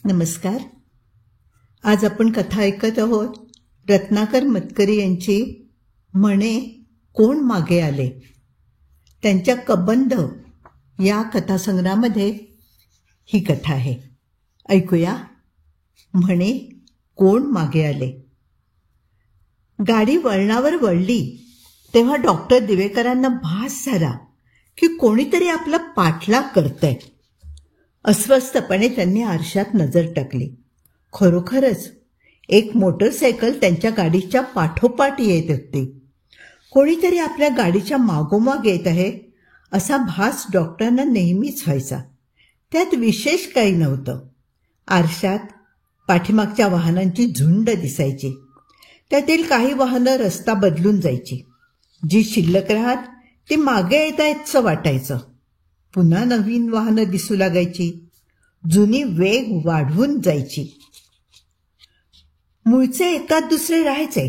नमस्कार. आज आपण कथा ऐकत आहोत रत्नाकर मतकरी यांची म्हणे कोण मागे आले. त्यांच्या कबंध या कथासंग्रहामध्ये ही कथा आहे. ऐकूया. म्हणे कोण मागे आले. गाडी वळणावर वळली तेव्हा डॉक्टर दिवेकरांना भास झाला की कोणीतरी आपला पाठलाग करतंय. अस्वस्थपणे त्यांनी आरशात नजर टाकली. खरोखरच एक मोटरसायकल त्यांच्या गाडीच्या पाठोपाठ येत होती. कोणीतरी आपल्या गाडीच्या मागोमाग येत आहे असा भास डॉक्टरांना नेहमीच व्हायचा. त्यात विशेष काही नव्हतं. आरशात पाठीमागच्या वाहनांची झुंड दिसायची. त्यातील काही वाहनं रस्ता बदलून जायची. जी शिल्लक राहत ती मागे येत आहेतचं वाटायचं. पुन्हा नवीन वाहनं दिसू लागायची. जुनी वेग वाढवून जायची. मूळचे एकात दुसरे राहायचे.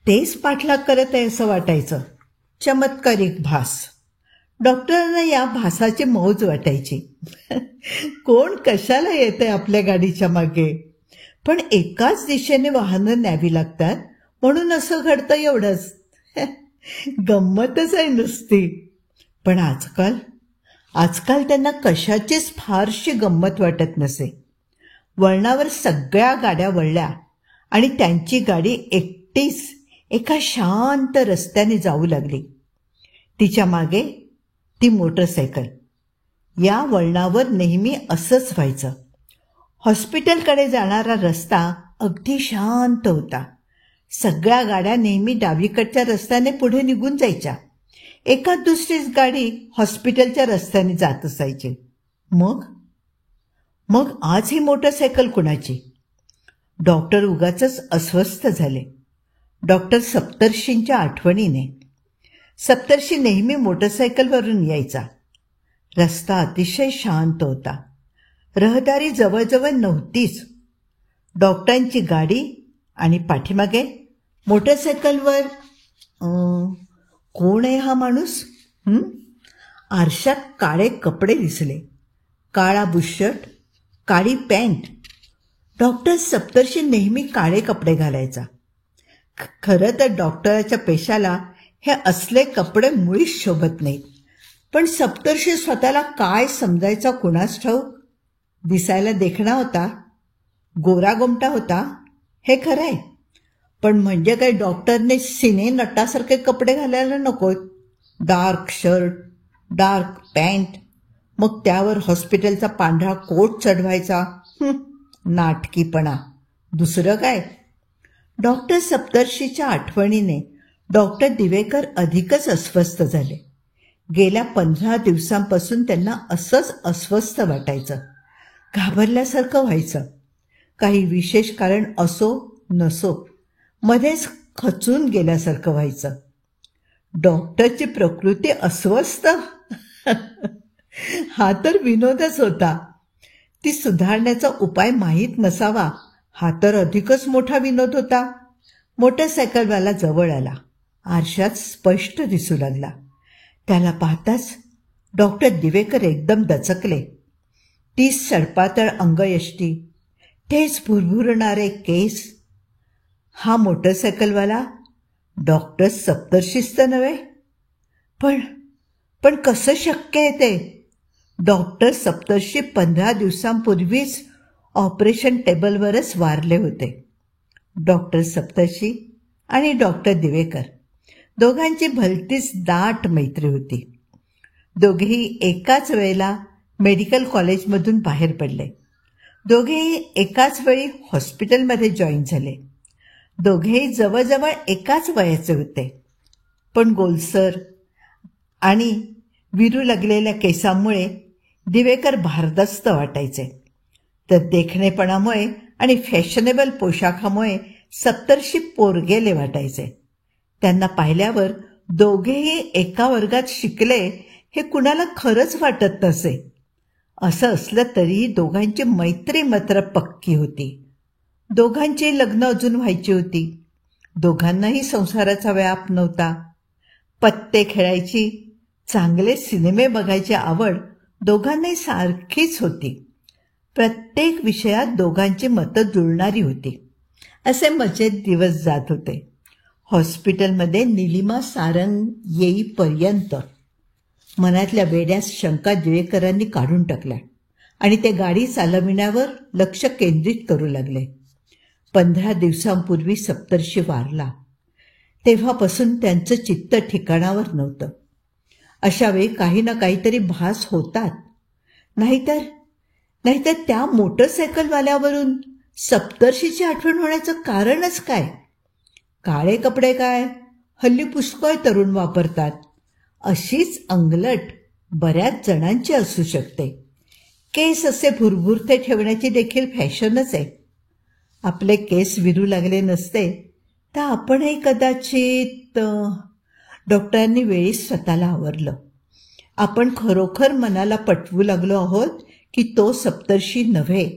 तेच पाठलाग करत आहे असं वाटायचं. चमत्कारिक भास. डॉक्टरांना या भासाची मौज वाटायची. कोण कशाला येतंय आपल्या गाडीच्या मागे. पण एकाच दिशेने वाहनं न्यावी लागतात म्हणून असं घडतं एवढंच. गंमतच आहे नुसती. पण आजकाल त्यांना कशाचीच फारशी गंमत वाटत नसे. वळणावर सगळ्या गाड्या वळल्या आणि त्यांची गाडी एकटीच एका शांत रस्त्याने जाऊ लागली. तिच्या मागे ती मोटरसायकल. या वळणावर नेहमी असंच व्हायचं. हॉस्पिटलकडे जाणारा रस्ता अगदी शांत होता. सगळ्या गाड्या नेहमी डावीकडच्या रस्त्याने पुढे निघून जायच्या. एकाच दुसरीच गाडी हॉस्पिटलच्या रस्त्याने जात असायची. मग आज ही मोटरसायकल कुणाची. डॉक्टर उगाचच अस्वस्थ झाले. डॉक्टर सप्तर्षींच्या आठवणीने. सप्तर्षी नेहमी मोटरसायकलवरून यायचा. रस्ता अतिशय शांत होता. रहदारी जवळजवळ नव्हतीच. डॉक्टरांची गाडी आणि पाठीमागे मोटरसायकलवर कोण आहे हा माणूस. आरशात काळे कपडे दिसले. काळा बुशर्ट, काळी पॅन्ट. डॉक्टर सप्तर्षी नेहमी काळे कपडे घालायचा. खरं तर डॉक्टराच्या पेशाला हे असले कपडे मुळीच शोभत नाहीत. पण सप्तर्षी स्वतःला काय समजायचा कुणास ठाऊक. दिसायला देखणा होता. गोरागोमटा होता हे खरं आहे. पण म्हणजे काय डॉक्टरने सिने नटासारखे कपडे घालायला नकोत. डार्क शर्ट, डार्क पॅन्ट, मग त्यावर हॉस्पिटलचा पांढरा कोट चढवायचा. नाटकीपणा. दुसरं काय. डॉक्टर सप्तर्षीच्या आठवणीने डॉक्टर दिवेकर अधिकच अस्वस्थ झाले. गेल्या 15 दिवसांपासून त्यांना असंच अस्वस्थ वाटायचं. घाबरल्यासारखं व्हायचं. काही विशेष कारण असो नसो मध्येच खचून गेल्यासारखं व्हायचं. डॉक्टरची प्रकृती अस्वस्थ. हा तर विनोदच होता. ती सुधारण्याचा उपाय माहीत नसावा हा तर अधिकच मोठा विनोद होता. मोटरसायकलवाला जवळ आला. आरशात स्पष्ट दिसू लागला. त्याला पाहताच डॉक्टर दिवेकर एकदम दचकले. ती सडपातळ अंगयष्टी, तेच भुरभुरणारे केस. हा मोटरसायकलवाला डॉक्टर सप्तर्षीच तर नव्हे. पण कसं शक्य आहे ते. डॉक्टर सप्तर्षी 15 दिवसांपूर्वीच ऑपरेशन टेबलवरच वारले होते. डॉक्टर सप्तर्षी आणि डॉक्टर दिवेकर दोघांची भलतीच दाट मैत्री होती. दोघेही एकाच वेळेला मेडिकल कॉलेजमधून बाहेर पडले. दोघेही एकाच वेळी हॉस्पिटलमध्ये जॉईन झाले. दोघेही जवळजवळ एकाच वयाचे होते. पण गोलसर आणि विरू लागलेल्या केसांमुळे दिवेकर भारदस्त वाटायचे. तर देखणेपणामुळे आणि फॅशनेबल पोशाखामुळे सप्तर्षी पोरगेले वाटायचे. त्यांना पाहिल्यावर दोघेही एका वर्गात शिकले हे कुणाला खरंच वाटत नसे. असं असलं तरी दोघांची मैत्री मात्र पक्की होती. दोघांची लग्न अजून व्हायची होती. दोघांनाही संसाराचा व्याप नव्हता. पत्ते खेळायची, चांगले सिनेमे बघायची आवड दोघांनाही सारखीच होती. प्रत्येक विषयात दोघांची मतं जुळणारी होती. असे मजेत दिवस जात होते. हॉस्पिटलमध्ये निलिमा सारंग येईपर्यंत मनातल्या वेड्या शंका दिवेकरांनी काढून टाकल्या आणि ते गाडी चालविण्यावर लक्ष केंद्रित करू लागले. 15 दिवसांपूर्वी सप्तर्षी वारला. तेव्हापासून त्यांचं चित्त ठिकाणावर नव्हतं. अशा वेळी काही ना काहीतरी भास होतात. नाहीतर त्या मोटरसायकलवाल्यावरून सप्तर्षीची आठवण होण्याचं कारणच काय? काळे कपडे काय, हल्ली पुष्कळ तरुण वापरतात. अशीच अंगलट बऱ्याच जणांची असू शकते. केस असे भुरभुरते ठेवण्याची देखील फॅशनच आहे. आपले केस विरू लागले नसते तर आपणही कदाचित. डॉक्टरांनी वेळीच स्वतःला आवरलं. आपण खरोखर मनाला पटवू लागलो आहोत की तो सप्तर्षी नव्हे.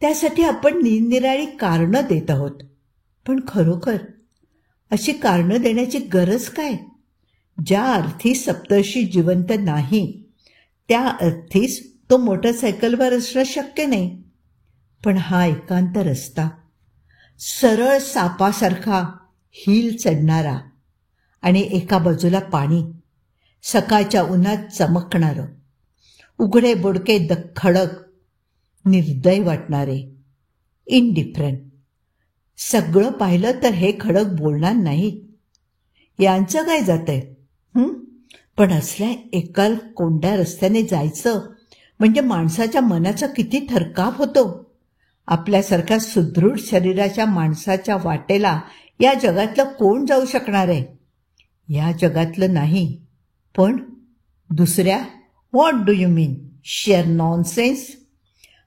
त्यासाठी आपण निरनिराळी कारणं देत आहोत. पण खरोखर अशी कारणं देण्याची गरज काय? ज्या अर्थी सप्तर्षी जिवंत नाही त्या अर्थीच तो मोटरसायकलवर असणं शक्य नाही. पण हा एकांत रस्ता, सरळ सापासारखा हिल चढणारा आणि एका बाजूला पाणी, सकाळच्या उन्हात चमकणारं, उघडे बोडके खडक, निर्दय वाटणारे, इनडिफरंट. सगळं पाहिलं तर हे खडक बोलणार नाहीत. यांचं काय जातंय? पण असल्या एका कोंड्या रस्त्याने जायचं म्हणजे माणसाच्या मनाचा किती थरकाप होतो. आपल्यासारख्या सुदृढ शरीराच्या माणसाच्या वाटेला या जगातलं कोण जाऊ शकणार आहे? या जगातलं नाही, पण दुसऱ्या. What do you mean? Share nonsense.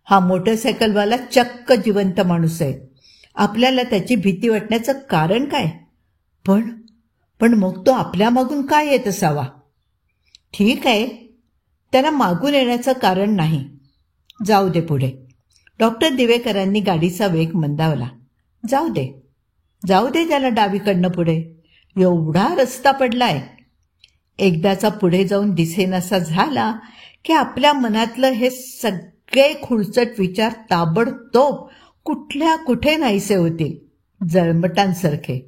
हा मोटरसायकलवाला चक्क जिवंत माणूस आहे. आपल्याला त्याची भीती वाटण्याचं कारण काय? पण मग तो आपल्या मागून काय येत असावा? ठीक आहे, त्याला मागून येण्याचं कारण नाही. जाऊ दे पुढे. डॉक्टर दिवेकरांनी गाडीचा वेग मंदावला. जाऊ दे त्याला डावीकडनं पुढे. एवढा रस्ता पडलाय. एकदाचा पुढे जाऊन दिसेनासा झाला की आपल्या मनातलं हे सगळे खुळचट विचार ताबडतोब कुठल्या कुठे नाहीसे होतील, जळमटांसारखे.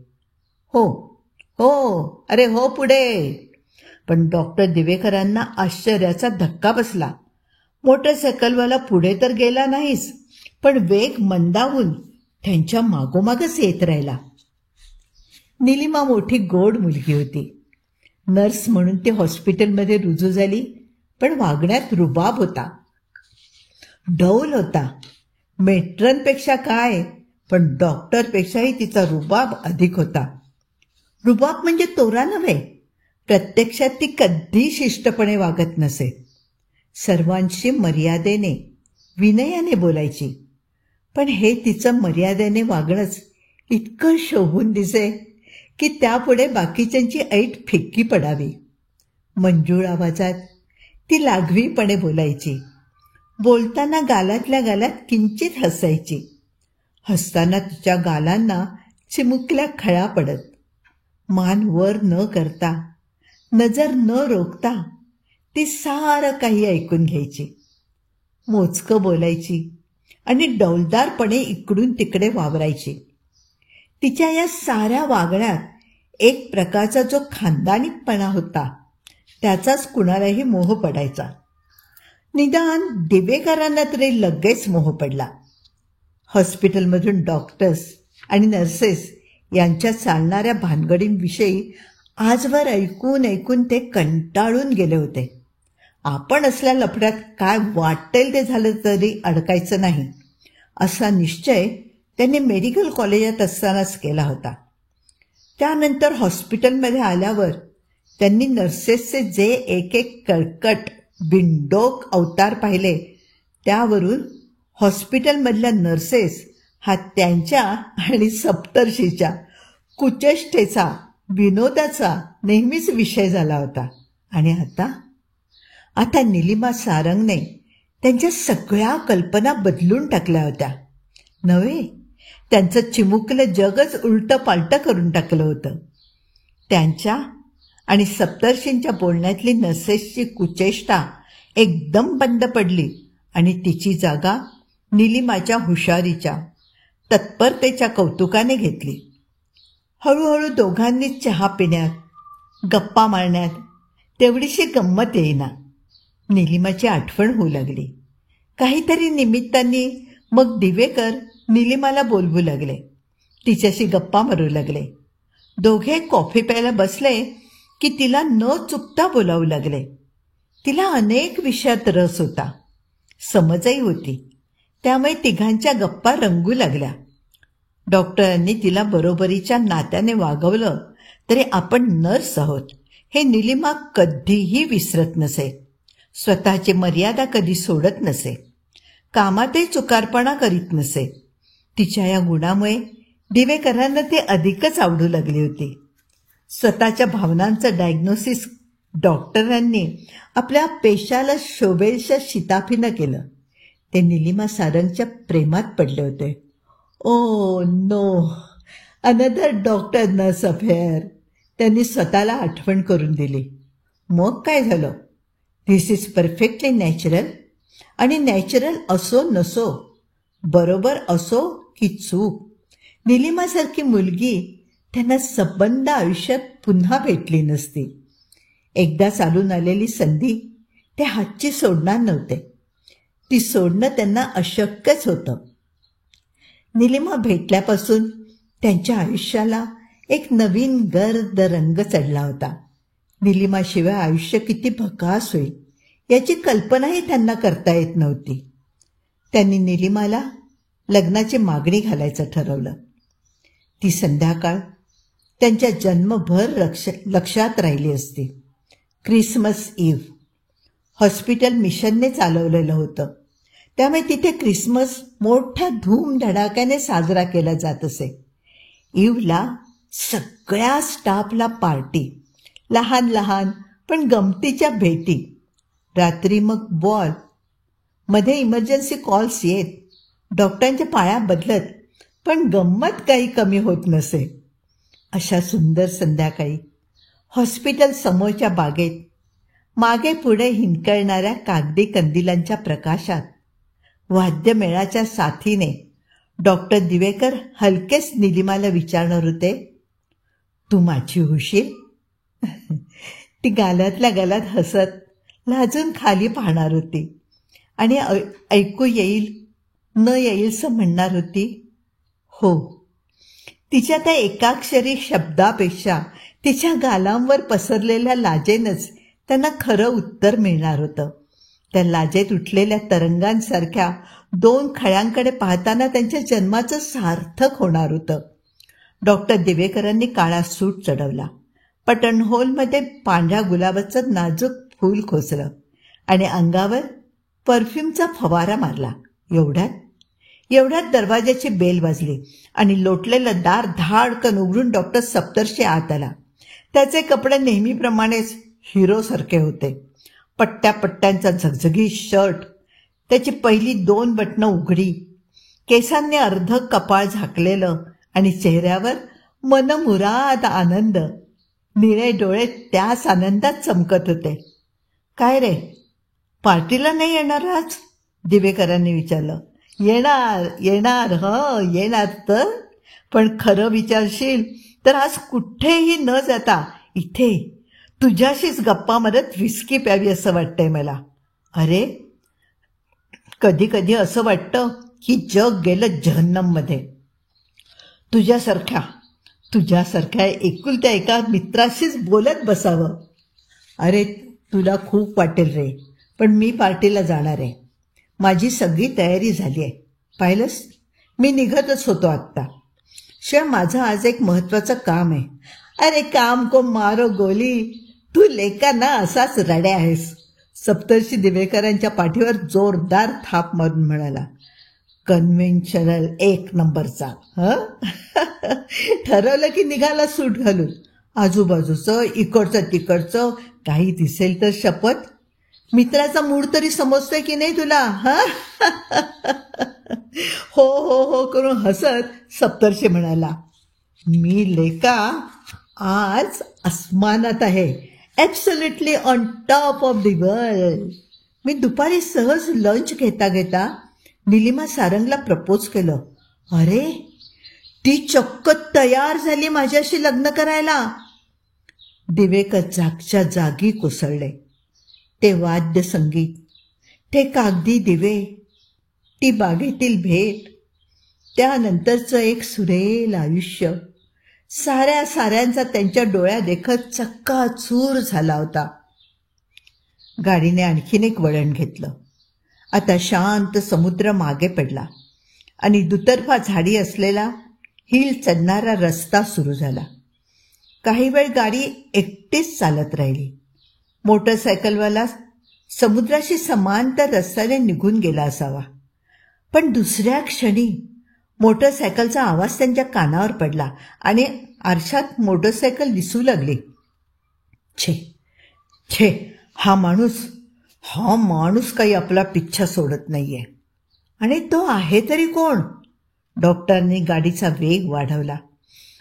अरे हो पुढे. पण डॉक्टर दिवेकरांना आश्चर्याचा धक्का बसला. मोटरसायकलवाला पुढे तर गेला नाहीच, पण वेग मंदावून त्यांच्या मागोमागच येत राहिला. निलिमा मोठी गोड मुलगी होती. नर्स म्हणून ती हॉस्पिटलमध्ये रुजू झाली, पण वागण्यात रुबाब होता, डौल होता. मेट्रनपेक्षा काय, पण डॉक्टरपेक्षाही तिचा रुबाब अधिक होता. रुबाब म्हणजे तोरा नव्हे. प्रत्यक्षात ती कधी शिष्टपणे वागत नसे. सर्वांशी मर्यादेने, विनयाने बोलायची. पण हे तिचं मर्यादेने वागणंच इतकं शोभून दिसे की त्यापुढे बाकीच्यांची ऐट फिक्की पडावी. मंजूळ आवाजात ती लाघवीपणे बोलायची. बोलताना गालातल्या गालात किंचित हसायची. हसताना तिच्या गालांना चिमुकल्या खळा पडत. मान वर न करता, नजर न रोखता ती सारं काही ऐकून घ्यायची. मोजकं बोलायची आणि डौलदारपणे इकडून तिकडे वावरायची. तिच्या या साऱ्या वागण्यात एक प्रकारचा जो खानदानीपणा होता त्याचाच कुणालाही मोह पडायचा. निदान दिवेकरांना तरी लगेच मोह पडला. हॉस्पिटलमधून डॉक्टर्स आणि नर्सेस यांच्या चालणाऱ्या भानगडींविषयी आजवर ऐकून ते कंटाळून गेले होते. आपण असल्या लफड्यात काय वाटेल ते झालं तरी अडकायचं नाही, असा निश्चय त्यांनी मेडिकल कॉलेजात असतानाच केला होता. त्यानंतर हॉस्पिटलमध्ये आल्यावर त्यांनी नर्सेसचे जे एक कळकट बिनडोक अवतार पाहिले, त्यावरून हॉस्पिटलमधल्या नर्सेस हा त्यांच्या आणि सप्तर्षीच्या कुचेष्टेचा, विनोदाचा नेहमीच विषय झाला होता. आणि आता निलिमा सारंगने त्यांच्या सगळ्या कल्पना बदलून टाकल्या होत्या. नव्हे, त्यांचं चिमुकलं जगच उलटं पालटं करून टाकलं होतं. त्यांच्या आणि सप्तर्षींच्या बोलण्यातली नर्सेसची कुचेष्टा एकदम बंद पडली आणि तिची जागा निलिमाच्या हुशारीच्या तत्परतेच्या कौतुकाने घेतली. हळूहळू दोघांनी चहा पिण्यात गप्पा मारण्यात तेवढीशी गंमत येईना. निलिमाची आठवण होऊ लागली. काहीतरी निमित्ताने मग दिवेकर निलिमाला बोलवू लागले. तिच्याशी गप्पा मारू लागले. दोघे कॉफी प्यायला बसले की तिला न चुकता बोलावू लागले. तिला अनेक विषयात रस होता, समजही होती. त्यामुळे तिघांच्या गप्पा रंगू लागल्या. डॉक्टरांनी तिला बरोबरीच्या नात्याने वागवलं तरी आपण नर्स आहोत हे निलिमा कधीही विसरत नसे. स्वतःची मर्यादा कधी सोडत नसे. कामातही चुकारपणा करीत नसे. तिच्या या गुणामुळे दिवेकरांना ते अधिकच आवडू लागली होती. स्वतःच्या भावनांचं डायग्नोसिस डॉक्टरांनी आपल्या पेशाला शोभेच्या शिताफीनं केलं. ते निलिमा सारंगच्या प्रेमात पडले होते. Oh no, another doctor nurse affair, त्यांनी स्वतःला आठवण करून दिली. मग काय झालं? This is perfectly natural. आणि नॅचरल असो नसो, बरोबर असो की चूक, निलिमासारखी मुलगी त्यांना संबंध आयुष्यात पुन्हा भेटली नसती. एकदा चालून आलेली संधी ते हातची सोडणार नव्हते. ती सोडणं त्यांना अशक्यच होतं. निलिमा भेटल्यापासून त्यांच्या आयुष्याला एक नवीन गर्द रंग चढला होता. निलिमाशिवाय आयुष्य किती भकास होईल याची कल्पनाही त्यांना करता येत नव्हती. त्यांनी निलिमाला लग्नाची मागणी घालायचं ठरवलं. ती संध्याकाळ त्यांच्या जन्मभर लक्षात राहिली असती. Christmas eve. हॉस्पिटल मिशनने चालवलेलं होतं, त्यामुळे तिथे क्रिसमस मोठ्या धूमधडाक्याने साजरा केला जात असे. इव्हला सगळ्या स्टाफला पार्टी, लहान लहान पण गमतीच्या भेटी. रात्री मग बॉल. मध्ये इमर्जन्सी कॉल्स येत, डॉक्टरांच्या पाया बदलत, पण गंमत काही कमी होत नसे. अशा सुंदर संध्याकाळी हॉस्पिटल समोरच्या बागेत मागे पुढे हिंकळणाऱ्या कागदी कंदिलांच्या प्रकाशात वाद्यमेळाच्या साथीने डॉक्टर दिवेकर हलकेच निलिमाला विचारणार होते, तू माझी होशील? ती गालातल्या गालात हसत लाजून खाली पाहणार होती आणि ऐकू येईल न येईलसं म्हणणार होती, हो. तिच्या त्या एकाक्षरी शब्दापेक्षा तिच्या गालांवर पसरलेल्या लाजेनंच त्यांना खरं उत्तर मिळणार होतं. त्या लाजेत उठलेल्या तरंगांसारख्या दोन खळ्यांकडे पाहताना त्यांच्या जन्माचं सार्थक होणार होतं. डॉक्टर दिवेकरांनी काळा सूट चढवला. बटनहोलमध्ये पांढऱ्या गुलाबाचं नाजूक फूल खोचलं आणि अंगावर परफ्यूमचा फवारा मारला. एवढ्यात दरवाजाची बेल वाजली आणि लोटलेलं दार धाडकन उघडून डॉक्टर सप्तर्षी आत आला. त्याचे कपडे नेहमीप्रमाणेच हिरोसारखे होते. पट्ट्या पट्ट्यांचा झगझगी शर्ट, त्याची पहिली 2 बटणं उघडी, केसांनी अर्ध कपाळ झाकलेलं आणि चेहऱ्यावर मनमुराद आनंद. निळे डोळे त्याच आनंदात चमकत होते. काय रे, पार्टीला नाही येणार आज? दिवेकरांनी विचारलं. येणार येणार तर, पण खरं विचारशील तर आज कुठेही न जाता इथे तुझ्याशीच गप्पा मारत विस्की प्यावी असं वाटतंय मला. अरे, कधी कधी असं वाटतं की जग गेलं जहन्नममध्ये. तुझ्यासारख्या एकुलत्या एका मित्राशीच बोलत बसावं. अरे, तुला खूप वाटेल रे, पण मी पार्टीला जाणार आहे. माझी सगळी तयारी झाली आहे. पाहिलंस, मी निघतच होतो आत्ता. शिवाय माझं आज एक महत्त्वाचं काम आहे. अरे, काम को मारो गोली, तू लेका ना असाच रड्या आहेस. सप्तर्षी दिवेकरांच्या पाठीवर जोरदार थाप मारून म्हणाला. कन्व्हेन्शनल 1 नंबरचा. ठरवलं की निघाला सूट घालून. आजूबाजूचं इकडचं तिकडचं काही दिसेल तर शपथ. मित्राचा मूड तरी समजतोय की नाही तुला? हो हो हो करून हसत सप्तर्षी म्हणाला. मी लेका आज आसमानात आहे. Absolutely on top of the world. मी दुपारी सहज लंच घेता घेता निलिमा सारंगला प्रपोज केलं. अरे, ती चक्क तयार झाली माझ्याशी लग्न करायला. दिवेकर जागच्या जागी कोसळले. ते वाद्य संगीत, ते कागदी दिवे, ती बागेतील भेट, त्यानंतरचं एक सुरेल आयुष्य, साऱ्यांचा त्यांच्या डोळ्या देखत चक्काचूर झाला होता. गाडीने आणखीन एक वळण घेतलं. आता शांत समुद्र मागे पडला आणि दुतर्फा झाडी असलेला हिल चढणारा रस्ता सुरू झाला. काही वेळ गाडी एकटीच चालत राहिली. मोटरसायकलवाला समुद्राशी समांतर रस्त्याने निघून गेला असावा, पण दुसऱ्या क्षणी मोटरसायकलचा आवाज त्यांच्या कानावर पडला आणि आरशात मोटरसायकल दिसू लागली. छे छे, हा माणूस काही आपला पिच्छा सोडत नाहीये. आणि तो आहे तरी कोण? डॉक्टरने गाडीचा वेग वाढवला.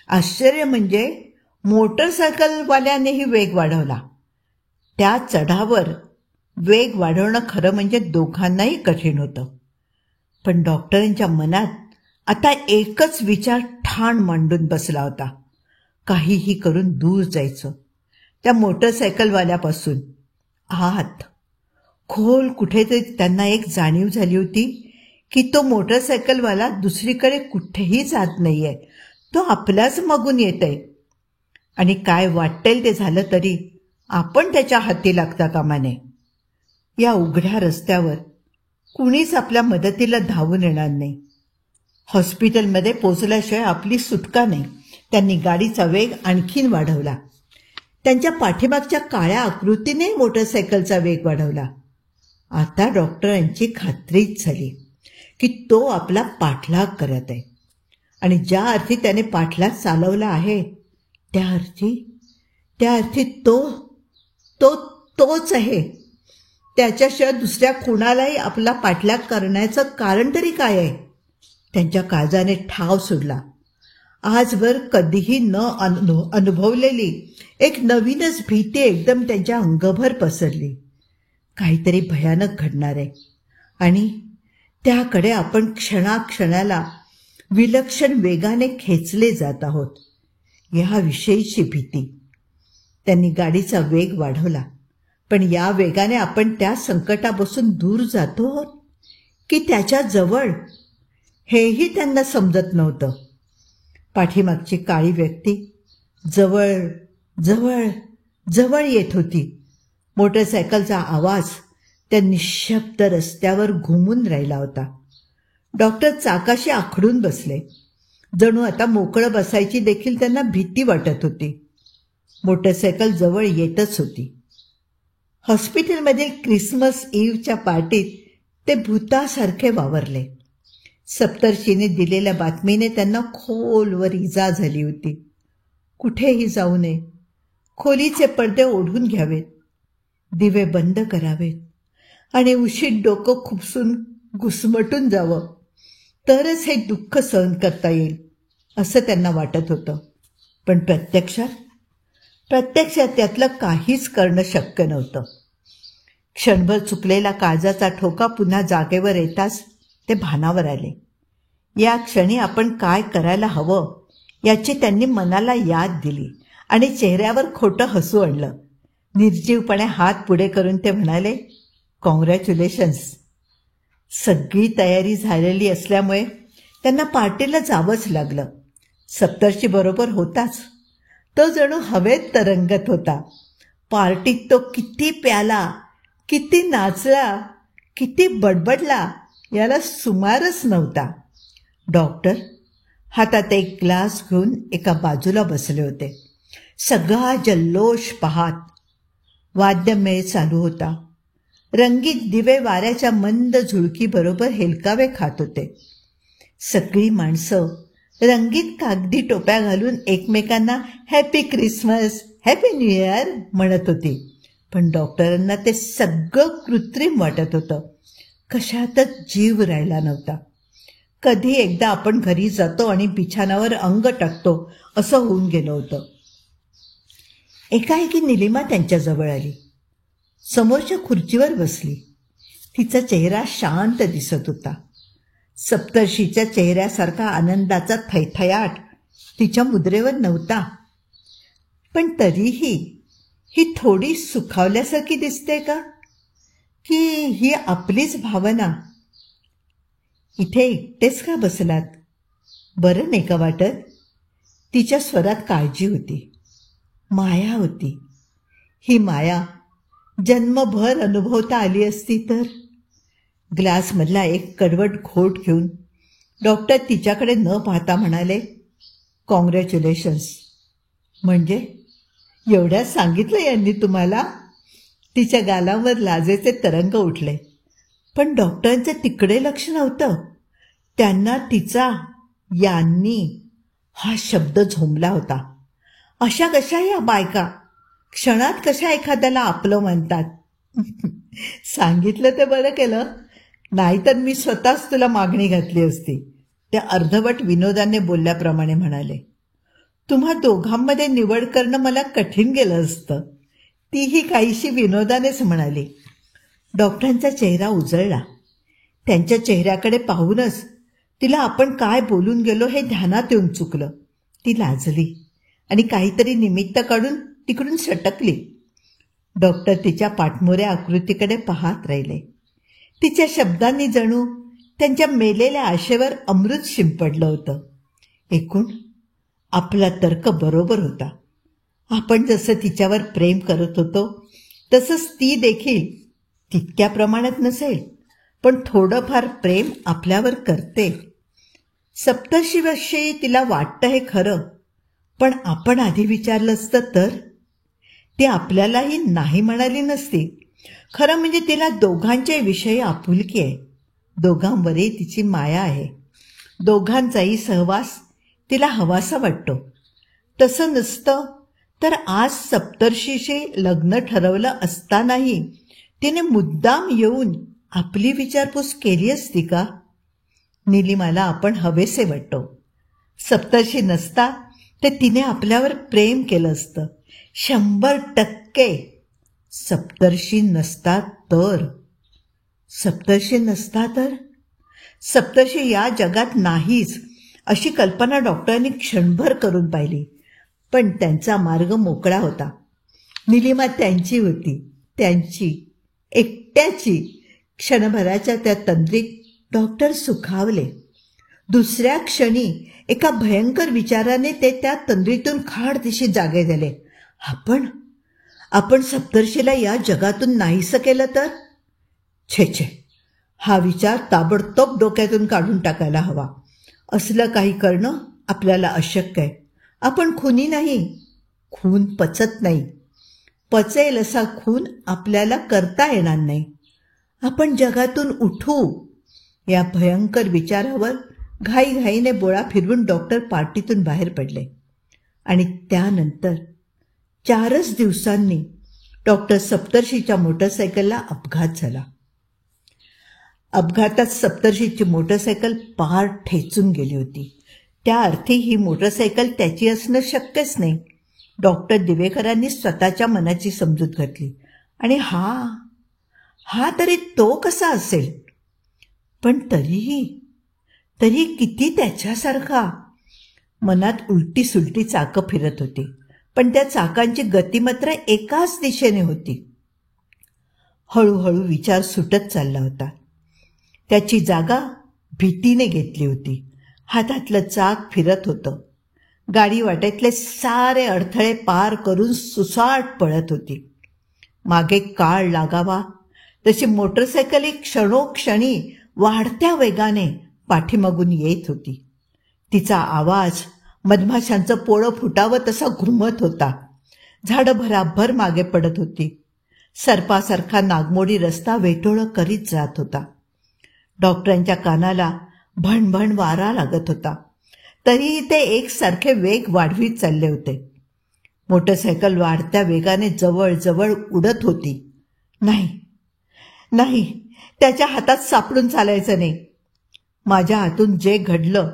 आश्चर्य म्हणजे मोटरसायकलवाल्यानेही वेग वाढवला. त्या चढावर वेग वाढवणं खरं म्हणजे दोघांनाही कठीण होतं. पण डॉक्टरांच्या मनात आता एकच विचार ठाण मांडून बसला होता. काहीही करून दूर जायचं त्या मोटरसायकलवाल्यापासून. आत खोल कुठेतरी त्यांना एक जाणीव झाली होती की तो मोटरसायकलवाला दुसरीकडे कुठेही जात नाहीये, तो आपल्याच मागून येत आहे. आणि काय वाटेल ते झालं तरी आपण त्याच्या हाती लागता कामा नये. या उघड्या रस्त्यावर कुणीच आपल्या मदतीला धावून येणार नाही. हॉस्पिटलमध्ये पोचल्याशिवाय आपली सुटका नाही. त्यांनी गाडीचा वेग आणखीन वाढवला. त्यांच्या पाठीमागच्या काळ्या आकृतीने मोटरसायकलचा वेग वाढवला. आता डॉक्टरांची खात्रीच झाली की तो आपला पाठलाग करत आहे. आणि ज्या अर्थी त्याने पाठलाग चालवला आहे त्या अर्थी तोच आहे. त्याच्याशिवाय दुसऱ्या कुणालाही आपला पाठलाग करण्याचं कारण तरी काय आहे? त्यांच्या काळजाने ठाव सुटला. आजवर कधीही न अनुभवलेली एक नवीनच भीती एकदम त्यांच्या अंगभर पसरली. काहीतरी भयानक घडणार आहे आणि त्याकडे आपण क्षणाक्षणाला विलक्षण वेगाने खेचले जात आहोत, याविषयीची भीती. त्यांनी गाडीचा वेग वाढवला. पण या वेगाने आपण त्या संकटापासून दूर जातो आहोत की त्याच्या जवळ, हेही त्यांना समजत नव्हतं. पाठीमागची काळी व्यक्ती जवळ जवळ जवळ येत होती. मोटरसायकलचा आवाज त्या निःशब्द रस्त्यावर घुमून राहिला होता. डॉक्टर चाकाशी आखडून बसले. जणू आता मोकळं बसायची देखील त्यांना भीती वाटत होती. मोटरसायकल जवळ येतच होती. हॉस्पिटलमधील क्रिसमस इव्हच्या पार्टीत ते भूतासारखे वावरले. सप्तर्षीने दिलेल्या बातमीने त्यांना खोलवर इजा झाली होती. कुठेही जाऊ नये, खोलीचे पडदे ओढून घ्यावेत, दिवे बंद करावेत आणि उशीत डोकं खुपसून घुसमटून जावं, तरच हे दुःख सहन करता येईल असं त्यांना वाटत होतं. पण प्रत्यक्षात त्यातलं काहीच करणं शक्य नव्हतं. क्षणभर चुकलेला काळजाचा ठोका पुन्हा जागेवर येताच ते भानावर आले. या क्षणी आपण काय करायला हवं याची त्यांनी मनाला याद दिली आणि चेहऱ्यावर खोटं हसू आणलं. निर्जीवपणे हात पुढे करून ते म्हणाले, कॉंग्रॅच्युलेशन्स. सगळी तयारी झालेली असल्यामुळे त्यांना पार्टीला जावंच लागलं. सप्तर्षी बरोबर होताच. तो जणू हवेत तरंगत होता. पार्टीत तो किती प्याला, किती नाचला, किती बडबडला याला सुमारच नव्हता. डॉक्टर हातात एक ग्लास घेऊन एका बाजूला बसले होते. सगळा जल्लोष पाहत. वाद्यमेळ चालू होता. रंगीत दिवे वाऱ्याच्या मंद झुळकीबरोबर हेलकावे खात होते. सगळी माणसं रंगीत कागदी टोप्या घालून एकमेकांना happy Christmas, happy new year म्हणत होती. पण डॉक्टरांना ते सगळं कृत्रिम वाटत होतं. कशातच जीव राहिला नव्हता. कधी एकदा आपण घरी जातो आणि बिछाणावर अंग टाकतो असं होऊन गेलं होतं. एकाएकी निलिमा त्यांच्याजवळ आली. समोरच्या खुर्चीवर बसली. तिचा चेहरा शांत दिसत होता. सप्तर्षीच्या चेहऱ्यासारखा आनंदाचा थैथयाट तिच्या मुद्रेवर नव्हता. पण तरीही ही थोडी सुखावल्यासारखी दिसते का, की ही आपलीच भावना? इथे एकटेच का बसलात? बरं नाही का वाटत? तिच्या स्वरात काळजी होती, माया होती. ही माया जन्मभर अनुभवता आली असती तर. ग्लासमधला एक कडवट घोट घेऊन डॉक्टर तिच्याकडे न पाहता म्हणाले, कॉंग्रॅच्युलेशन्स. म्हणजे एवढ्या सांगितलं यांनी तुम्हाला? तिच्या गालावर लाजेचे तरंग उठले. पण डॉक्टरांचे तिकडे लक्ष नव्हतं. त्यांना तिचा यांनी हा शब्द झोंबला होता. अशा कशा या बायका क्षणात कशा एखाद्याला आपलं म्हणतात? सांगितलं ते बरं केलं, नाहीतर मी स्वतःच तुला मागणी घातली असती. त्या अर्धवट विनोदाने बोलल्याप्रमाणे म्हणाले. तुम्हा दोघांमध्ये निवड करणं मला कठीण गेलं असतं. तीही काहीशी विनोदानेच म्हणाली. डॉक्टरांचा चेहरा उजळला. त्यांच्या चेहऱ्याकडे पाहूनच तिला आपण काय बोलून गेलो हे ध्यानात येऊन चुकलं. ती लाजली आणि काहीतरी निमित्त काढून तिकडून सटकली. डॉक्टर तिच्या पाठमोऱ्या आकृतीकडे पाहत राहिले. तिच्या शब्दांनी जणू त्यांच्या मेलेल्या आशेवर अमृत शिंपडलं होतं. एकूण आपला तर्क बरोबर होता. आपण जसं तिच्यावर प्रेम करत होतो तसंच ती देखील तितक्या प्रमाणात नसेल, पण थोडंफार प्रेम आपल्यावर करते. सप्तर्षीविषयी तिला वाटतं हे खरं, पण आपण आधी विचारलं असतं तर ती आपल्यालाही नाही म्हणाली नसती. खरं म्हणजे तिला दोघांच्या विषयी आपुलकी आहे. दोघांवरही तिची माया आहे. दोघांचाही सहवास तिला हवासा वाटतो. तसं नसतं तर आज सप्तर्षीशी लग्न ठरवलं असतानाही तिने मुद्दाम येऊन आपली विचारपूस केली असती का? निलिमाला आपण हवेसे वाटतो. सप्तर्षी नसता तर तिने आपल्यावर प्रेम केलं असतं 100%. सप्तर्षी नसता तर सप्तर्षी या जगात नाहीच अशी कल्पना डॉक्टरांनी क्षणभर करून पाहिली. पण त्यांचा मार्ग मोकळा होता. निलिमा त्यांची होती, त्यांची एकट्याची. क्षणभराच्या त्या तंद्रीत डॉक्टर सुखावले. दुसऱ्या क्षणी एका भयंकर विचाराने ते त्या तंद्रीतून खाडदिशी जागे झाले. आपण सप्तर्षीला या जगातून नाहीसं केलं तर? छे, हा विचार ताबडतोब डोक्यातून काढून टाकायला हवा. असलं काही करणं आपल्याला अशक्य आहे. आपण खुनी नाही. खून पचत नाही. पचेल असा खून आपल्याला करता येणार नाही. आपण जगातून उठू. या भयंकर विचारावर घाईघाईने बोळा फिरवून डॉक्टर पार्टीतून बाहेर पडले. आणि त्यानंतर 4च दिवसांनी डॉक्टर सप्तर्षीच्या मोटरसायकलला अपघात झाला. अपघातात सप्तर्षीची मोटरसायकल पार ठेचून गेली होती. त्या अर्थी ही मोटरसायकल त्याची असणं शक्यच नाही. डॉक्टर दिवेकरांनी स्वतःच्या मनाची समजूत घातली. आणि हा तरी तो कसा असेल? पण तरीही किती त्याच्यासारखा. मनात उलटी सुलटी चाकं फिरत होती, पण त्या चाकांची गती मात्र एकाच दिशेने होती. हळूहळू विचार सुटत चालला होता. त्याची जागा भीतीने घेतली होती. हातातलं चाक फिरत होतं. गाडी वाटेतले सारे अडथळे पार करून सुसाट पळत होती. मागे काळ लागावा तशी मोटरसायकल क्षणोक्षणी वाढत्या वेगाने पाठीमागून येत होती. तिचा आवाज मधमाशांचं पोळं फुटावं तसा घुमत होता. झाडं भराभर मागे पडत होती. सर्पासारखा नागमोडी रस्ता वेटोळं करीत जात होता. डॉक्टरांच्या कानाला भणभण वारा लागत होता. तरीही ते एकसारखे वेग वाढवीत चालले होते. मोटरसायकल वाढत्या वेगाने जवळ उडत होती. नाही, त्याच्या हातात सापडून चालायचं नाही. माझ्या हातून जे घडलं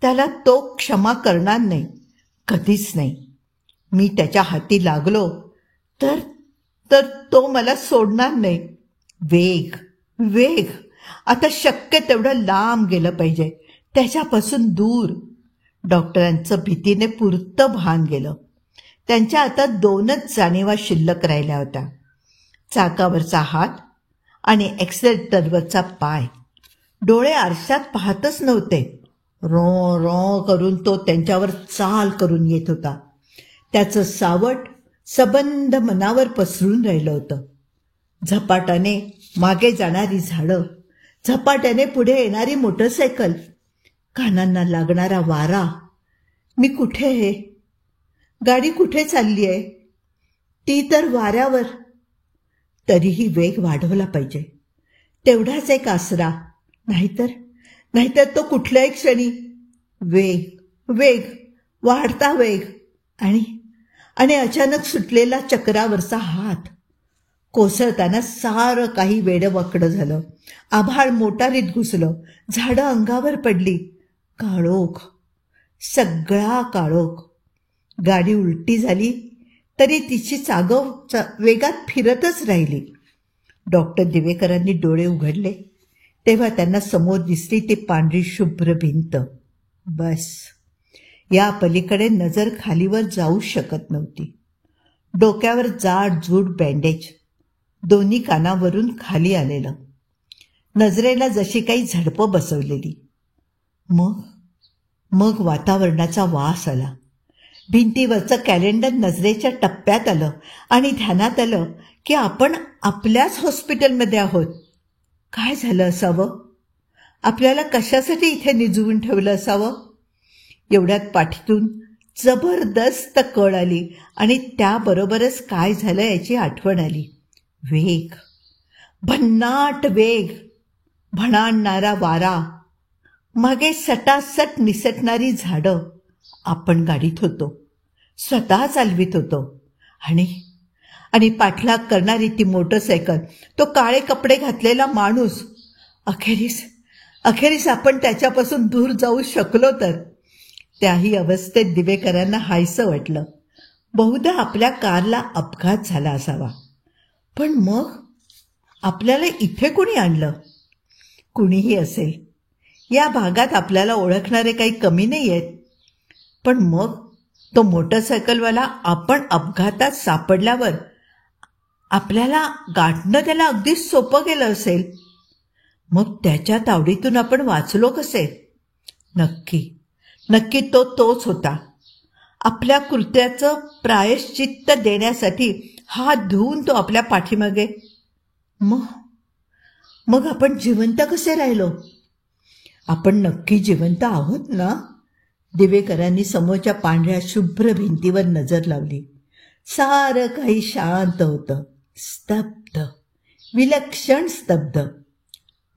त्याला तो क्षमा करणार नाही, कधीच नाही. मी त्याच्या हाती लागलो तर तो मला सोडणार नाही. वेग आता शक्य तेवढं लांब गेलं पाहिजे, त्याच्यापासून दूर. डॉक्टरांचं भीतीने पुरतं भान गेलं. त्यांच्या आता 2च जाणीवा शिल्लक राहिल्या होत्या, चाकावरचा हात आणि एक्सेलेटरवरचा पाय. डोळे आरशात पाहतच नव्हते. रो रो करून तो त्यांच्यावर चाल करून येत होता. त्याचं सावट सबंध मनावर पसरून राहिलं होतं. झपाट्याने मागे जाणारी झाडं, झपाट्याने पुढे येणारी मोटरसायकल, कानांना लागणारा वारा. मी कुठे आहे? गाडी कुठे चालली आहे? ती तर वाऱ्यावर. तरीही वेग वाढवला पाहिजे, तेवढाच एक आसरा. नाहीतर तो कुठल्याही क्षणी वेग वाढता वेग आणि अचानक सुटलेला चक्रावरचा हात. कोसळताना सारं काही वेडवाकडं झालं. आभाळ मोटारीत घुसलं, झाडं अंगावर पडली. काळोख, सगळा काळोख. गाडी उलटी झाली तरी तिची चागव वेगात फिरतच राहिली. डॉक्टर दिवेकरांनी डोळे उघडले तेव्हा त्यांना समोर दिसली ती पांढरी शुभ्र भिंत. बस, या पलीकडे नजर खालीवर जाऊ शकत नव्हती. डोक्यावर जाडजूड बँडेज, दोन्ही कानावरून खाली आलेलं, नजरेला जशी काही झडपं बसवलेली. मग वातावरणाचा वास आला. भिंतीवरचं कॅलेंडर नजरेच्या टप्प्यात आलं आणि ध्यानात आलं की आपण आपल्याच हॉस्पिटलमध्ये आहोत. काय झालं असावं? आपल्याला कशासाठी इथे निजवून ठेवलं असावं? एवढ्यात पाठीतून जबरदस्त कळ आली आणि त्याबरोबरच काय झालं याची आठवण आली. वेग, भन्नाट वेग, भणाणणारा वारा, मागे सटासट निसटणारी झाडं. आपण गाडीत होतो, स्वतः चालवित होतो आणि पाठलाग करणारी ती मोटरसायकल, तो काळे कपडे घातलेला माणूस. अखेरीस आपण त्याच्यापासून दूर जाऊ शकलो तर. त्याही अवस्थेत दिवेकरांना हायसं वाटलं. बहुधा आपल्या कारला अपघात झाला असावा. पण मग आपल्याला इथे कोणी आणलं? कुणीही असेल, या भागात आपल्याला ओळखणारे काही कमी नाही आहेत. पण मग तो मोटरसायकलवाला आपण अपघातात सापडल्यावर आपल्याला गाठणं त्याला अगदी सोपं गेलं असेल. मग त्याच्या तावडीतून आपण वाचलो कसे? नक्की तोच होता. आपल्या कृत्याचं प्रायश्चित्त देण्यासाठी हात धुवून तो आपल्या पाठीमागे. मग आपण जिवंत कसे राहिलो? आपण नक्की जिवंत आहोत ना? दिवेकरांनी समोरच्या पांढऱ्या शुभ्र भिंतीवर नजर लावली. सारं काही शांत होतं, स्तब्ध, विलक्षण स्तब्ध.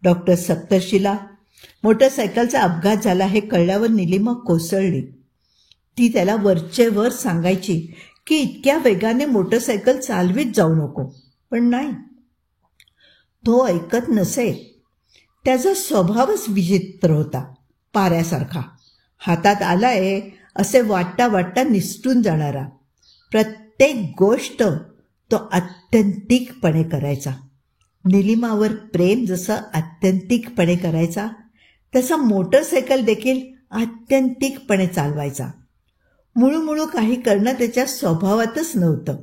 डॉक्टर सप्तर्षीला मोटरसायकलचा अपघात झाला हे कळल्यावर निलिमा कोसळली. ती त्याला वरचेवर सांगायची की इतक्या वेगाने मोटरसायकल चालवीत जाऊ नको, पण नाही, तो ऐकत नसे. त्याचा स्वभावच विचित्र होता, पाऱ्यासारखा. हातात आलाय असे वाटता निसटून जाणारा. प्रत्येक गोष्ट तो आत्यंतिकपणे करायचा. निलिमावर प्रेम जसं आत्यंतिकपणे करायचा, तसा मोटरसायकल देखील आत्यंतिकपणे चालवायचा. मुळूमुळू काही करणं त्याच्या स्वभावातच नव्हतं.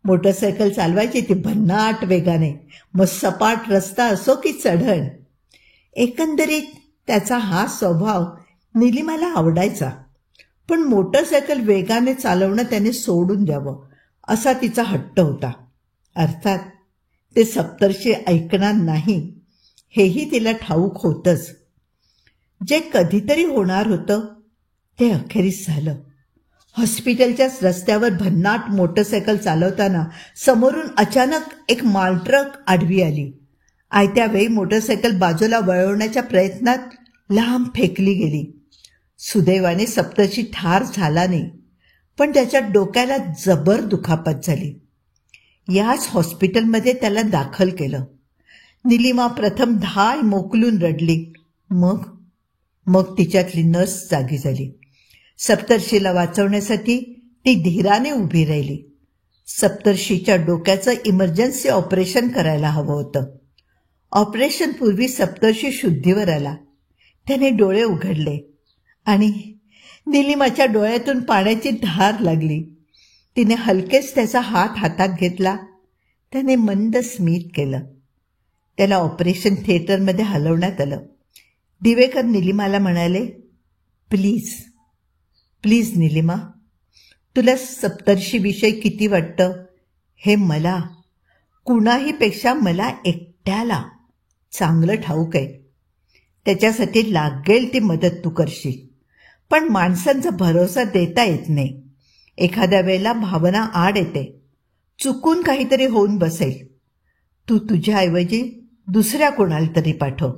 मोटरसायकल चालवायची ती भन्नाट वेगाने, मग सपाट रस्ता असो की चढण. एकंदरीत त्याचा हा स्वभाव निलिमाला आवडायचा. पण मोटरसायकल वेगाने चालवणं त्याने सोडून द्यावं असा तिचा हट्ट होता. अर्थात ते सप्तर्षी ऐकणार नाही हेही तिला ठाऊक होतंच. जे कधीतरी होणार होतं ते अखेरीस झालं. हॉस्पिटलच्याच रस्त्यावर भन्नाट मोटरसायकल चालवताना समोरून अचानक एक मालट्रक आडवी आली. आयत्या वेळी मोटरसायकल बाजूला वळवण्याच्या प्रयत्नात लांब फेकली गेली. सुदैवाने सप्तर्षी ठार झाला नाही, पण त्याच्या डोक्याला जबर दुखापत झाली. याच हॉस्पिटलमध्ये त्याला दाखल केलं. निलिमा प्रथम धाय मोकलून रडली. मग तिच्यातली नस जागी झाली. सप्तर्षीला वाचवण्यासाठी ती धीराने उभी राहिली. सप्तर्षीच्या डोक्याचं इमर्जन्सी ऑपरेशन करायला हवं होतं. ऑपरेशनपूर्वी सप्तर्षी शुद्धीवर आला. त्याने डोळे उघडले आणि निलिमाच्या डोळ्यातून पाण्याची धार लागली. तिने हलकेच त्याचा हात हातात घेतला. त्याने मंद स्मित केलं. त्याला ऑपरेशन थिएटरमध्ये हलवण्यात आलं. दिवेकर निलिमाला म्हणाले, प्लीज प्लीज निलिमा, तुला सप्तर्षीविषयी किती वाटतं हे मला, कुणाहीपेक्षा मला एकट्याला चांगलं ठाऊक आहे. त्याच्यासाठी लागेल ती मदत तू करशील. पण माणसांचा भरोसा देता येत नाही. एखाद्या वेळेला भावना आड येते. चुकून काहीतरी होऊन बसेल. तू तुझ्याऐवजी दुसऱ्या कोणाला तरी पाठव.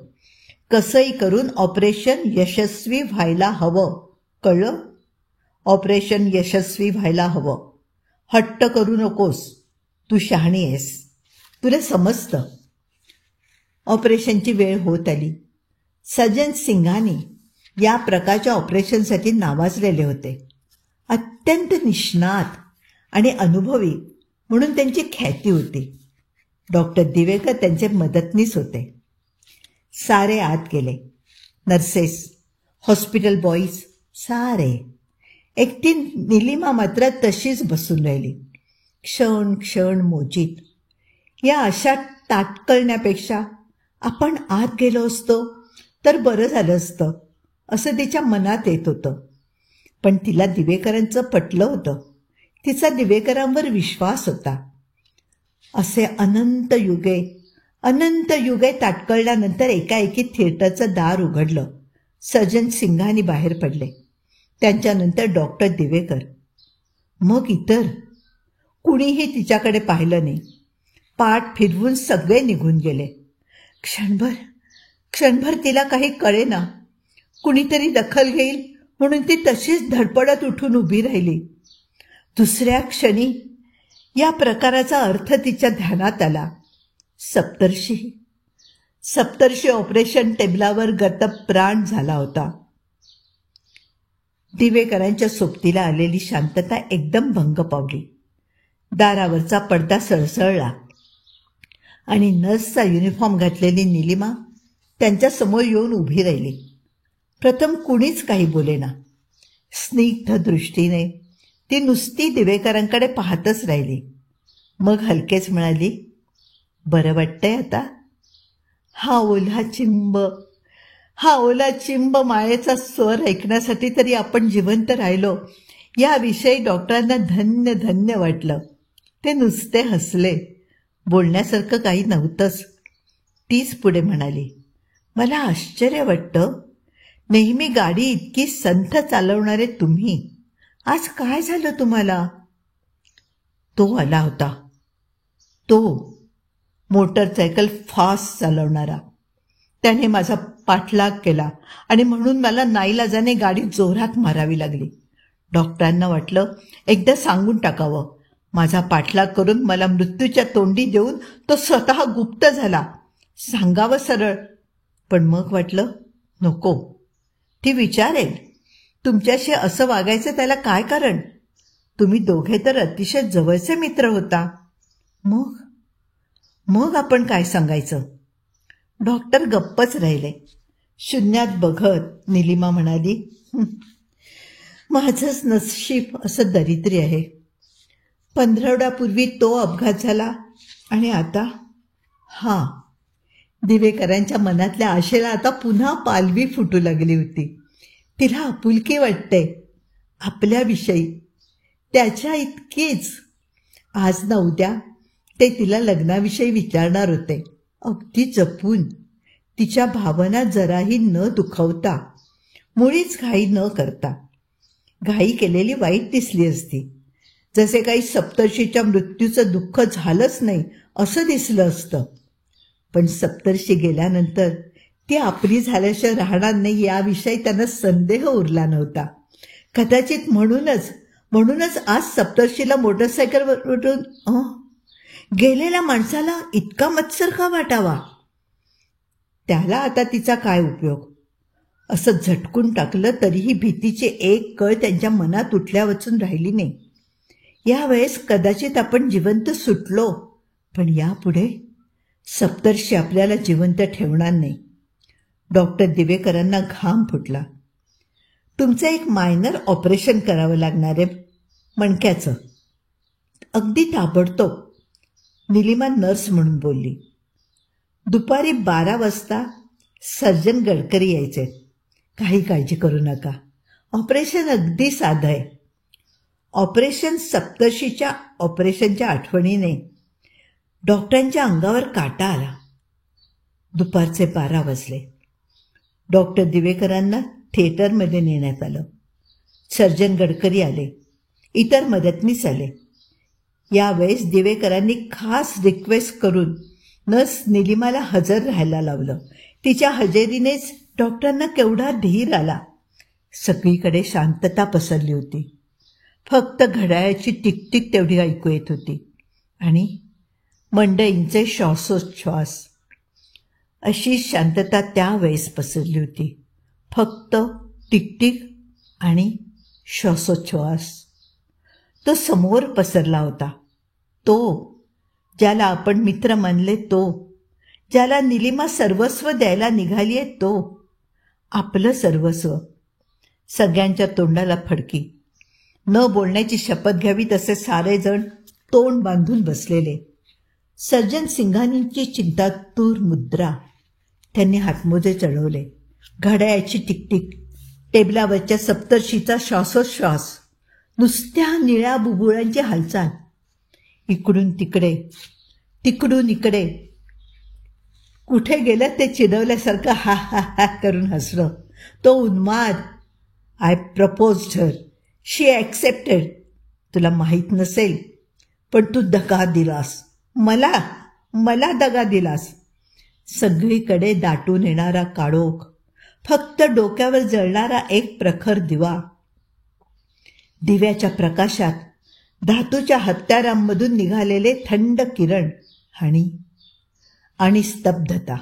कसंही करून ऑपरेशन यशस्वी व्हायला हवं. कळलं? ऑपरेशन यशस्वी व्हायला हवं. हट्ट करू नकोस. तू शहाणी आहेस. तुला समजतं. ऑपरेशनची वेळ होत आली. सज्जन सिंघानी या प्रकारच्या ऑपरेशनसाठी नावाजलेले होते. अत्यंत निष्णात आणि अनुभवी म्हणून त्यांची ख्याती होती. डॉक्टर दिवेकर त्यांचे मदतनीस होते. सारे आत गेले. नर्सेस, हॉस्पिटल बॉईज, सारे. एकटी निलिमा मात्र तशीच बसून राहिली, क्षण क्षण मोजीत. या अशा ताटकळण्यापेक्षा आपण आत गेलो असतो तर बरं झालं असतं असं तिच्या मनात येत होतं. पण तिला दिवेकरांचं पटलं होतं. तिचा दिवेकरांवर विश्वास होता. असे अनंत युगे ताटकळल्यानंतर एकाएकी थिएटरचं दार उघडलं. सज्जन सिंघानी बाहेर पडले. त्यांच्यानंतर डॉक्टर दिवेकर. मग इतर कुणीही तिच्याकडे पाहिलं नाही. पाठ फिरवून सगळे निघून गेले. क्षणभर तिला काही कळेना. कुणीतरी दखल घेईल म्हणून ती तशीच धडपडत उठून उभी राहिली. दुसऱ्या क्षणी या प्रकाराचा अर्थ तिच्या ध्यानात आला. सप्तर्षी ऑपरेशन टेबलावर गतप्राण झाला होता. दिवेकरांच्या सोबतीला आलेली शांतता एकदम भंग पावली. दारावरचा पडदा सळसळला आणि नर्सचा युनिफॉर्म घातलेली निलिमा त्यांच्यासमोर येऊन उभी राहिली. प्रथम कुणीच काही बोलेना. स्निग्ध दृष्टीने ती नुसती दिवेकरांकडे पाहतच राहिली. मग हलकेच म्हणाली, बरं वाटतंय आता? हा ओला चिंब मायेचा स्वर ऐकण्यासाठी तरी आपण जिवंत राहिलो याविषयी डॉक्टरांना धन्य धन्य वाटलं. ते नुसते हसले. बोलण्यासारखं काही नव्हतंच. तीच पुढे म्हणाली, मला आश्चर्य वाटतं, नेहमी गाडी इतकी संथ चालवणारे तुम्ही, आज काय झालं तुम्हाला? तो आला होता. तो मोटरसायकल फास्ट चालवणारा. त्याने माझा पाठलाग केला आणि म्हणून मला नाईलाजाने गाडी जोरात मारावी लागली. डॉक्टरांना वाटलं एकदा सांगून टाकावं. माझा पाठलाग करून मला मृत्यूच्या तोंडी देऊन तो स्वतः गुप्त झाला. सांगावं सरळ. पण मग वाटलं नको. ती विचारेल, तुमच्याशी असं वागायचं त्याला काय कारण? तुम्ही दोघे तर अतिशय जवळचे मित्र होता. मग आपण काय सांगायचं? डॉक्टर गप्पच राहिले. शून्यात बघत निलिमा म्हणाली, माझंच नशीब असं दरिद्री आहे. 15 तो अपघात झाला आणि आता हा. दिवेकरांच्या मनातल्या आशेला आता पुन्हा पालवी फुटू लागली होती. तिला आपुलकी वाटते आपल्याविषयी, त्याच्या इतकीच. आज ना उद्या ते तिला लग्नाविषयी विचारणार होते. अगदी जपून, तिच्या भावना जराही न दुखवता, मुळीच घाई न करता. घाई केलेली वाईट दिसली असती. जसे काही सप्तर्षीच्या मृत्यूचं दुःख झालंच नाही असं दिसलं असतं. पण सप्तर्षी गेल्यानंतर ती आपली झाल्याशिवाय राहणार नाही याविषयी त्यांना संदेह उरला नव्हता. कदाचित म्हणूनच आज सप्तर्षीला मोटरसायकलवरून गेलेल्या माणसाला इतका मत्सर का वाटावा? त्याला आता तिचा काय उपयोग? असं झटकून टाकलं तरीही भीतीची एक कळ त्यांच्या मनात उठल्या वाचून राहिली नाही. यावेळेस कदाचित आपण जिवंत सुटलो, पण यापुढे सप्तर्षी आपल्याला जिवंत ठेवणार नाही. डॉक्टर दिवेकरांना घाम फुटला. तुमचं एक मायनर ऑपरेशन करावं लागणार आहे मणक्याचं. अगदी ताबडतोब, निलिमा नर्स म्हणून बोलली. दुपारी 12 वाजता सर्जन गडकरी यायचे. काही काळजी करू नका. ऑपरेशन अगदी साधं आहे. ऑपरेशन सप्तर्षीच्या ऑपरेशनच्या आठवणीने डॉक्टरांच्या अंगावर काटा आला. दुपारचे 12 वाजले. डॉक्टर दिवेकरांना थिएटरमध्ये नेण्यात आलं. सर्जन गडकरी आले. इतर मदतनीस आले. यावेळेस दिवेकरांनी खास रिक्वेस्ट करून नर्स निलिमाला हजर राहायला लावलं. तिच्या हजेरीनेच डॉक्टरांना केवढा धीर आला. सगळीकडे शांतता पसरली होती. फक्त घड्याळाची टिकटिक तेवढी ऐकू येत होती आणि मंडळींचे श्वासोच्छ्वास. अशी शांतता त्यावेळेस पसरली होती. फक्त टिकटिक आणि श्वासोच्छ्वास. तो समोर पसरला होता. तो ज्याला आपण मित्र मानले, तो ज्याला निलिमा सर्वस्व द्यायला निघालीये, तो आपलं सर्वस्व. सगळ्यांच्या तोंडाला फडकी. न बोलण्याची शपथ घ्यावी तसे सारेजण तोंड बांधून बसलेले. सर्जन सिंघानींची चिंतातूर मुद्रा. त्यांनी हातमोजे चढवले. घड्याळाची टिकटिक, टेबलावरच्या सप्तर्षीचा श्वासोश्वास, नुसत्या निळ्या बुबुळांची हालचाल. इकडून तिकडे, तिकडून इकडे. कुठे गेलं ते चिडवल्यासारखं हा हा हा करून हसलं. तो उन्माद. I proposed her, she accepted. तुला माहीत नसेल, पण तू दगा दिलास. मला दगा दिलास. सगळीकडे दाटून येणारा काळोख. फक्त डोक्यावर जळणारा एक प्रखर दिवा. दिव्याच्या प्रकाशात धातूच्या हत्यारांमधून निघालेले थंड किरण आणि स्तब्धता.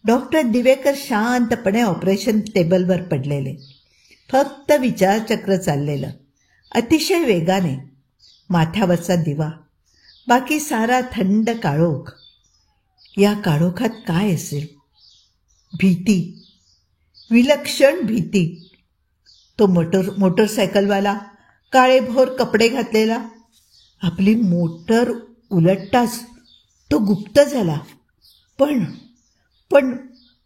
डॉक्टर दिवेकर शांतपणे ऑपरेशन टेबलवर पडलेले. फक्त विचारचक्र चाललेलं अतिशय वेगाने. माथ्यावरचा दिवा, बाकी सारा थंड काळोख. या काळोखात काय असेल? भीती, विलक्षण भीती. तो मोटरसायकलवाला, काळेभोर कपडे घातलेला. आपली मोटर उलटताच तो गुप्त झाला. पण पण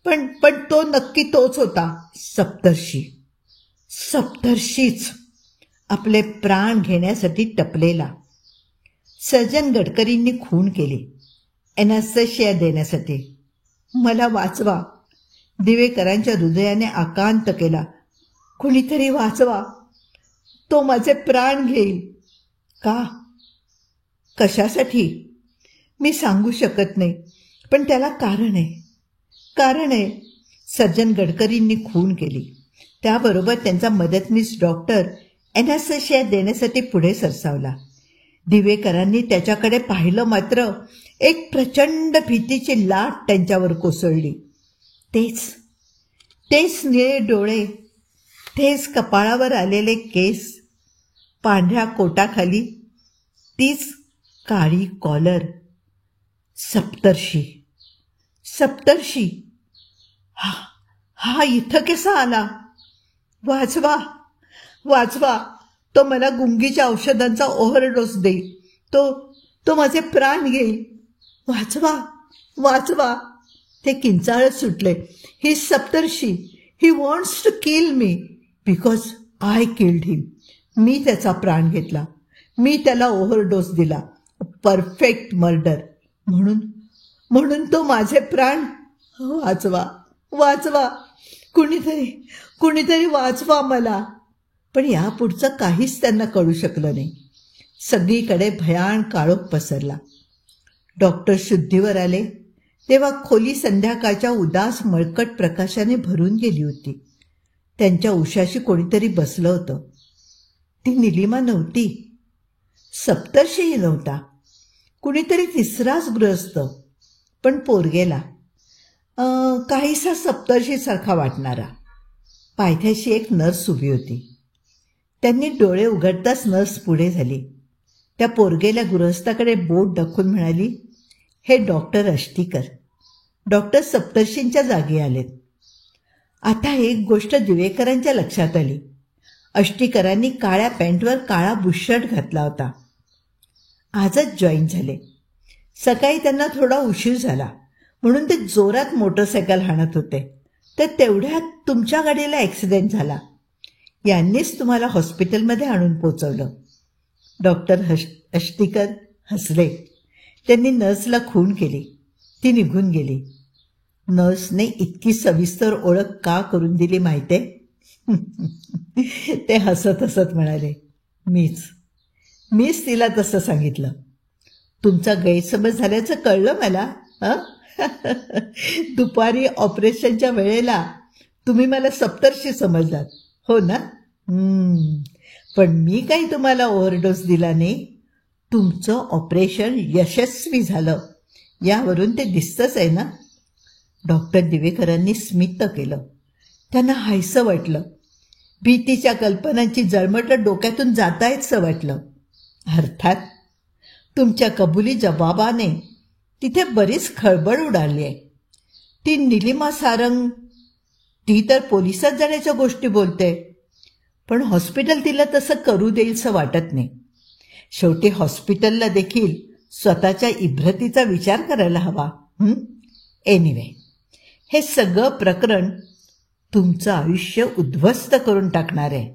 पण पण तो नक्की तोच होता. सप्तर्षीच आपले प्राण घेण्यासाठी टपलेला. सर्जन गडकरींनी खून केली एनास्थेशिया देण्यासाठी. मला वाचवा, दिवेकरांच्या हृदयाने आकांत केला. कुणीतरी वाचवा. तो माझे प्राण घेईल. का? कशासाठी? मी सांगू शकत नाही, पण त्याला कारण आहे. सर्जन गडकरींनी खून केली. त्याबरोबर त्यांचा मदतनीस डॉक्टर एनास्थेशिया देण्यासाठी पुढे सरसावला. दिवेकरांनी त्याच्याकडे पाहिलं, मात्र एक प्रचंड भीतीची लाट त्यांच्यावर कोसळली. तेच निळे डोळे, तेच कपाळावर आलेले केस, पांढऱ्या कोटाखाली तीच काळी कॉलर. सप्तर्षी हा इथं कसा आला? वाचवा. तो मला गुंगीच्या औषधांचा ओव्हरडोस देईल. तो माझे प्राण घेईल. वाचवा. ते किंचाळत सुटले. He Saptarshi, he wants to kill me because I killed him. मी त्याचा प्राण घेतला. मी त्याला ओव्हरडोस दिला. Perfect murder. म्हणून तो माझे प्राण. वाचवा. कुणीतरी वाचवा मला. पण यापुढचं काहीच त्यांना कळू शकलं नाही. सगळीकडे भयान काळोख पसरला. डॉक्टर शुद्धीवर आले तेव्हा खोली संध्याकाळच्या उदास मळकट प्रकाशाने भरून गेली होती. त्यांच्या उशाशी कोणीतरी बसलं होतं. ती निलिमा नव्हती. सप्तर्षीही नव्हता. कुणीतरी तिसराच गृहस्थ, पण पोरगेला. काहीसा सप्तर्षीसारखा वाटणारा. पायथ्याशी एक नर्स उभी होती. त्यांनी डोळे उघडताच नर्स पुढे झाली. त्या पोरगेल्या गृहस्थाकडे बोट दाखवून म्हणाली, हे डॉक्टर अष्टीकर, डॉक्टर सप्तर्षींच्या जागी आलेत. आता एक गोष्ट दिवेकरांच्या लक्षात आली. अष्टीकरांनी काळ्या पॅन्टवर काळा बुशर्ट घातला होता. आजच जॉईन झाले. सकाळी त्यांना थोडा उशीर झाला म्हणून ते जोरात मोटरसायकल हाणत होते. तर तेवढ्यात तुमच्या गाडीला ॲक्सिडेंट झाला. यांनीच तुम्हाला हॉस्पिटलमध्ये आणून पोचवलं. डॉक्टर अष्टीकर हसले. त्यांनी नर्सला खूण केली. ती निघून गेली. नर्सने इतकी सविस्तर ओळख का करून दिली माहिती? ते हसत हसत म्हणाले, मीच तिला तसं सांगितलं. तुमचा गैरसमज झाल्याचं कळलं मला. दुपारी ऑपरेशनच्या वेळेला तुम्ही मला सप्तर्षी समजलात, हो ना? पण मी काही तुम्हाला ओव्हरडोस दिला नाही. तुमचं ऑपरेशन यशस्वी झालं यावरून ते दिसतंच आहे ना. डॉक्टर दिवेकरांनी स्मित केलं. त्यांना हायसं वाटलं. भीतीच्या कल्पनांची जळमटं डोक्यातून जातायतसं वाटलं. अर्थात तुमच्या कबुली जबाबाने तिथे बरीच खळबळ उडाली आहे. ती निलिमा सारंग, ती तर पोलिसात जाण्याच्या गोष्टी बोलते. पण हॉस्पिटल तिला तसं करू देईलसं वाटत नाही. शेवटी हॉस्पिटलला देखील स्वतःच्या इब्रतीचा विचार करायला हवा. एनिवे, हे सगळं प्रकरण तुमचं आयुष्य उद्ध्वस्त करून टाकणार आहे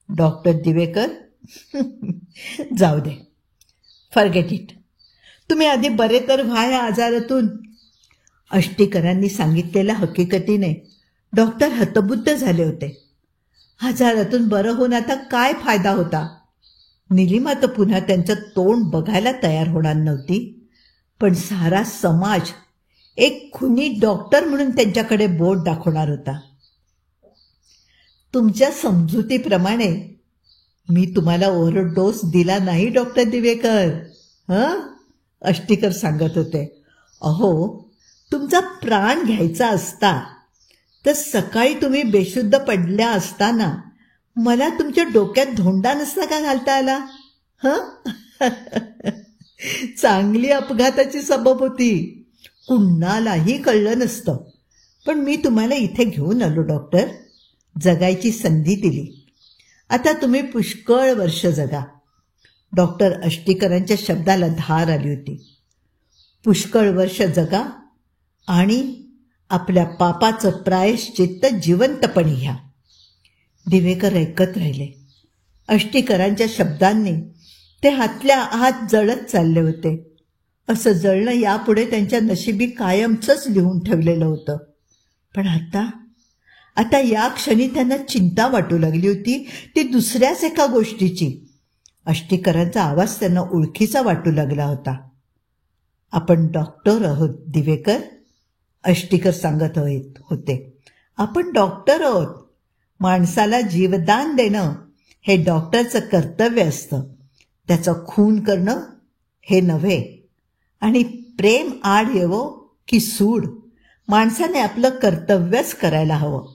डॉक्टर दिवेकर. जाऊ दे, फॉरगेट इट. तुम्ही आधी बरे तर व्हा या आजारातून. अष्टीकरांनी सांगितलेल्या हकीकतीने डॉक्टर हतबुद्ध झाले होते. आजारातून बरं होऊन आता काय फायदा होता? निलिमा तर पुन्हा त्यांचं तोंड बघायला तयार होणार नव्हती. पण सारा समाज एक खुनी डॉक्टर म्हणून त्यांच्याकडे बोट दाखवणार होता. तुमच्या समजुतीप्रमाणे मी तुम्हाला ओव्हरडोस दिला नाही डॉक्टर दिवेकर. अष्टीकर सांगत होते. अहो, तुमचा प्राण घ्यायचा असता तर सकाळी तुम्ही बेशुद्ध पडल्या असताना मला तुमच्या डोक्यात धोंडा नसता का घालता आला? चांगली अपघाताची सबब होती. कुणालाही कळलं नसतं. पण मी तुम्हाला इथे घेऊन आलो डॉक्टर. जगायची संधी दिली. आता तुम्ही पुष्कळ वर्ष जगा. डॉक्टर अष्टीकरांच्या शब्दाला धार आली होती. पुष्कळ वर्ष जगा आणि आपल्या पापाचं प्रायश्चित्त जिवंतपणे घ्या. दिवेकर ऐकत राहिले. अष्टीकरांच्या शब्दांनी ते हातल्या हात जळत चालले होते. असं जळणं यापुढे त्यांच्या नशिबी कायमचंच लिहून ठेवलेलं होतं. पण आता या क्षणी त्यांना चिंता वाटू लागली होती. ती दुसऱ्याच एका गोष्टीची. अष्टीकरांचा आवाज त्यांना ओळखीचा वाटू लागला होता. आपण डॉक्टर आहोत दिवेकर, अष्टीकर सांगत होते. आपण डॉक्टर आहोत. माणसाला जीवदान देणं हे डॉक्टरचं कर्तव्य असतं. त्याचं खून करणं हे नव्हे. आणि प्रेम आड येवो की सूड, माणसाने आपलं कर्तव्यच करायला हवं.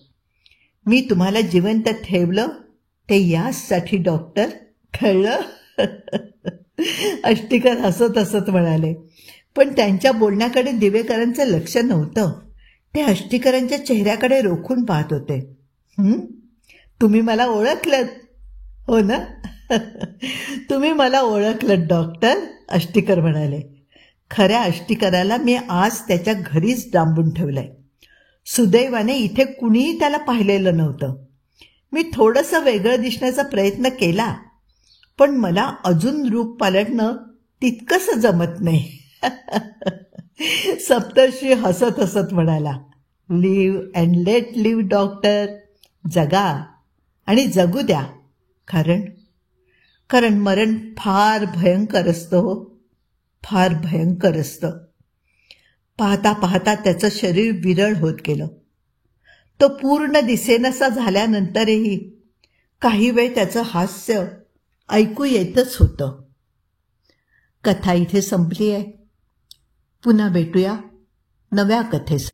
मी तुम्हाला जिवंत ठेवलं ते यासाठी डॉक्टर, कळलं? अष्टीकर हसत हसत म्हणाले. पण त्यांच्या बोलण्याकडे दिवेकरांचं लक्ष नव्हतं. ते अष्टीकरांच्या चेहऱ्याकडे रोखून पाहत होते. तुम्ही मला ओळखलं, हो ना? तुम्ही मला ओळखलं डॉक्टर, अष्टीकर म्हणाले. खऱ्या अष्टीकराला मी आज त्याच्या घरीच डांबून ठेवलंय. सुदैवाने इथे कुणीही त्याला पाहिलेलं नव्हतं. मी थोडंसं वेगळं दिसण्याचा प्रयत्न केला, पण मला अजून रूप पालटणं तितकंसं जमत नाही. सप्तर्षी हसत हसत म्हणाला. Live and let live doctor. जगा आणि जगू द्या. कारण मरण फार भयंकर असतं हो, फार भयंकर असतं. पाहता पाहता त्याचं शरीर विरळ होत गेलं. तो पूर्ण दिसेनासा झाल्यानंतरही काही वेळ त्याचं हास्य ऐकू येतच होतं. कथा इथे संपली आहे. पुन्हा भेटूया नव्या कथेस.